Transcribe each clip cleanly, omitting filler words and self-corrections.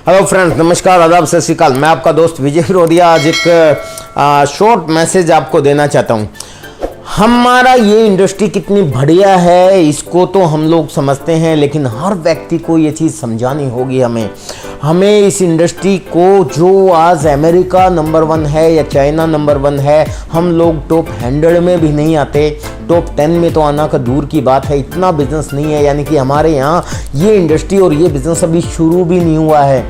Hello friends, नमस्कार, आदाब, सत श्री अकाल। मैं आपका दोस्त विजय फिरोदिया आज एक शॉर्ट मैसेज आपको देना चाहता हूँ। हमारा ये इंडस्ट्री कितनी बढ़िया है इसको तो हम लोग समझते हैं, लेकिन हर व्यक्ति को ये चीज़ समझानी होगी। हमें इस इंडस्ट्री को, जो आज अमेरिका नंबर 1 है या चाइना नंबर 1 है, हम लोग टॉप 100 में भी नहीं आते, टॉप 10 में तो आना का दूर की बात है। इतना बिजनेस नहीं है, यानी कि हमारे यहाँ ये इंडस्ट्री और ये बिजनेस अभी शुरू भी नहीं हुआ है।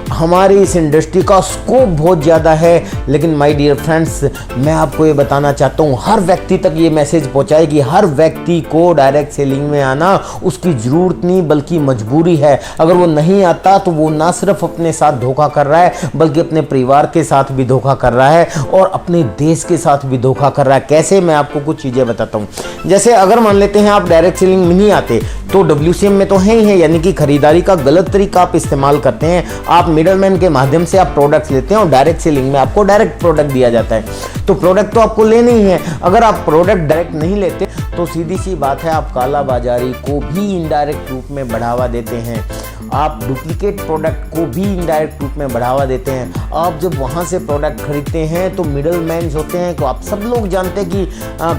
हमारी इस इंडस्ट्री का स्कोप बहुत ज़्यादा है, लेकिन माय डियर फ्रेंड्स, मैं आपको ये बताना चाहता हूँ, हर व्यक्ति तक ये मैसेज पहुँचाए कि हर व्यक्ति को डायरेक्ट सेलिंग में आना उसकी ज़रूरत नहीं बल्कि मजबूरी है। अगर वो नहीं आता तो वो ना सिर्फ अपने साथ धोखा कर रहा है बल्कि अपने परिवार के साथ भी धोखा कर रहा है और अपने देश के साथ भी धोखा कर रहा है। कैसे, मैं आपको कुछ चीज़ें बताता हूँ। जैसे अगर मान लेते हैं आप डायरेक्ट सेलिंग में नहीं आते तो WCM में तो है ही है, यानी कि खरीदारी का गलत तरीका आप इस्तेमाल करते हैं। आप मिडलमैन के माध्यम से आप प्रोडक्ट्स लेते हैं और डायरेक्ट सेलिंग में आपको डायरेक्ट प्रोडक्ट दिया जाता है। तो प्रोडक्ट तो आपको लेने ही है। अगर आप प्रोडक्ट डायरेक्ट नहीं लेते तो सीधी सी बात है, आप काला बाजारी को भी इनडायरेक्ट रूप में बढ़ावा देते हैं, आप डुप्लीकेट प्रोडक्ट को भी इनडायरेक्ट रूप में बढ़ावा देते हैं। आप जब वहाँ से प्रोडक्ट खरीदते हैं तो मिडल मैन होते हैं, तो आप सब लोग जानते हैं कि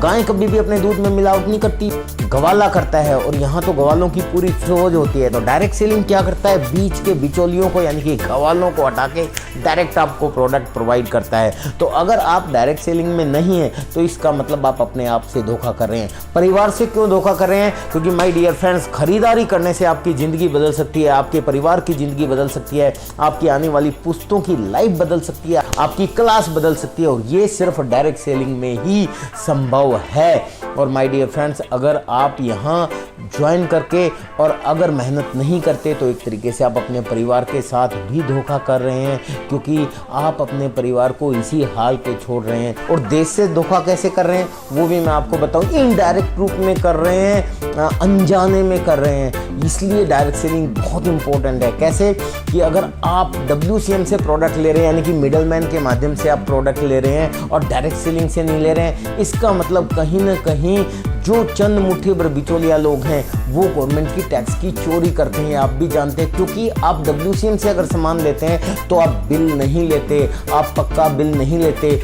गाय कभी भी अपने दूध में मिलावट नहीं करती, गवाला करता है, और यहाँ तो गवालों की पूरी फौज होती है। तो डायरेक्ट सेलिंग क्या करता है, बीच के बिचौलियों को यानी कि गवालों को हटा के डायरेक्ट आपको प्रोडक्ट प्रोवाइड करता है। तो अगर आप डायरेक्ट सेलिंग में नहीं है तो इसका मतलब आप अपने आप से धोखा कर रहे हैं। परिवार से क्यों धोखा कर रहे हैं? क्योंकि माय डियर फ्रेंड्स, खरीदारी करने से आपकी ज़िंदगी बदल सकती है, आपके परिवार की ज़िंदगी बदल सकती है, आपकी आने वाली पुश्तों की लाइफ बदल सकती है, आपकी क्लास बदल सकती है, और ये सिर्फ डायरेक्ट सेलिंग में ही संभव है। और माय डियर फ्रेंड्स, अगर आप यहाँ ज्वाइन करके और अगर मेहनत नहीं करते तो एक तरीके से आप अपने परिवार के साथ भी धोखा कर रहे हैं, क्योंकि आप अपने परिवार को इसी हाल पे छोड़ रहे हैं। और देश से धोखा कैसे कर रहे हैं वो भी मैं आपको बताऊं। इनडायरेक्ट रूप में कर रहे हैं, अनजाने में कर रहे हैं। इसलिए डायरेक्ट सेलिंग बहुत इंपॉर्टेंट है। कैसे कि अगर आप WCM से प्रोडक्ट ले रहे हैं, यानी कि मिडलमैन के माध्यम से आप प्रोडक्ट ले रहे हैं और डायरेक्ट सेलिंग से नहीं ले रहे हैं, इसका मतलब कहीं ना कहीं जो चंद मुट्ठी भर बिचौलिया लोग हैं वो गवर्नमेंट की टैक्स की चोरी करते हैं। आप भी जानते हैं, क्योंकि आप WCM से अगर सामान लेते हैं तो आप बिल नहीं लेते, आप पक्का बिल नहीं लेते।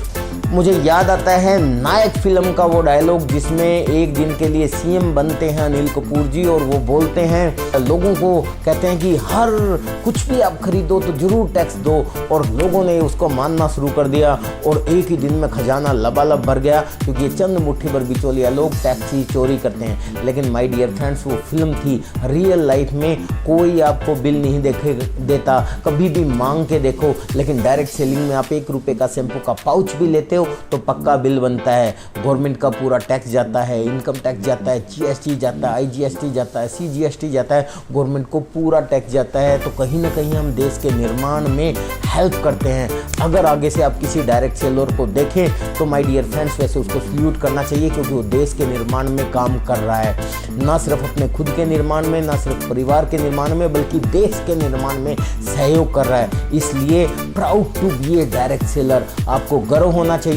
मुझे याद आता है नायक फिल्म का वो डायलॉग जिसमें एक दिन के लिए CM बनते हैं अनिल कपूर जी, और वो बोलते हैं, लोगों को कहते हैं कि हर कुछ भी आप खरीदो तो जरूर टैक्स दो, और लोगों ने उसको मानना शुरू कर दिया और एक ही दिन में खजाना लबालब भर गया, क्योंकि ये चंद मुट्ठी भर बिचौलिया लोग टैक्स की चोरी करते हैं। लेकिन माय डियर फ्रेंड्स, वो फिल्म थी। रियल लाइफ में कोई आपको बिल नहीं देता, कभी भी मांग के देखो। लेकिन डायरेक्ट सेलिंग में आप 1 रुपये का शैम्पू का पाउच भी लेते हो तो पक्का बिल बनता है। गवर्नमेंट का पूरा टैक्स जाता है, इनकम टैक्स जाता है, GST जाता है, IGST जाता है, CGST जाता है, गवर्नमेंट को पूरा टैक्स जाता है। तो कहीं ना कहीं हम देश के निर्माण में हेल्प करते हैं। अगर आगे से आप किसी डायरेक्ट सेलर को देखें तो माय डियर फ्रेंड्स, वैसे उसको सल्यूट करना चाहिए, क्योंकि वो देश के निर्माण में काम कर रहा है, ना सिर्फ अपने खुद के निर्माण में, ना सिर्फ परिवार के निर्माण में, बल्कि देश के निर्माण में सहयोग कर रहा है। इसलिए proud to be a direct seller, आपको गर्व होना चाहिए।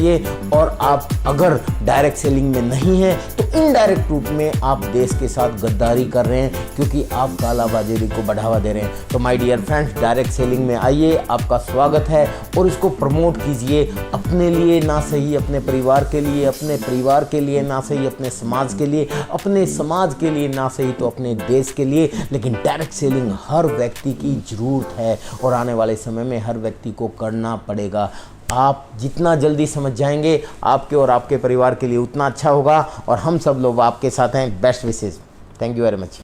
और आप अगर डायरेक्ट सेलिंग में नहीं हैं तो इनडायरेक्ट रूप में आप देश के साथ गद्दारी कर रहे हैं, क्योंकि आप कालाबाजारी को बढ़ावा दे रहे हैं। तो my dear friends, direct selling में आइए, आपका स्वागत है, और इसको प्रमोट कीजिए। अपने लिए ना सही अपने परिवार के लिए, अपने परिवार के लिए ना सही अपने समाज के लिए, अपने समाज के लिए ना सही तो अपने देश के लिए। लेकिन डायरेक्ट सेलिंग हर व्यक्ति की ज़रूरत है और आने वाले समय में हर व्यक्ति को करना पड़ेगा। आप जितना जल्दी समझ जाएंगे आपके और आपके परिवार के लिए उतना अच्छा होगा, और हम सब लोग आपके साथ हैं। Best wishes. Thank you very much.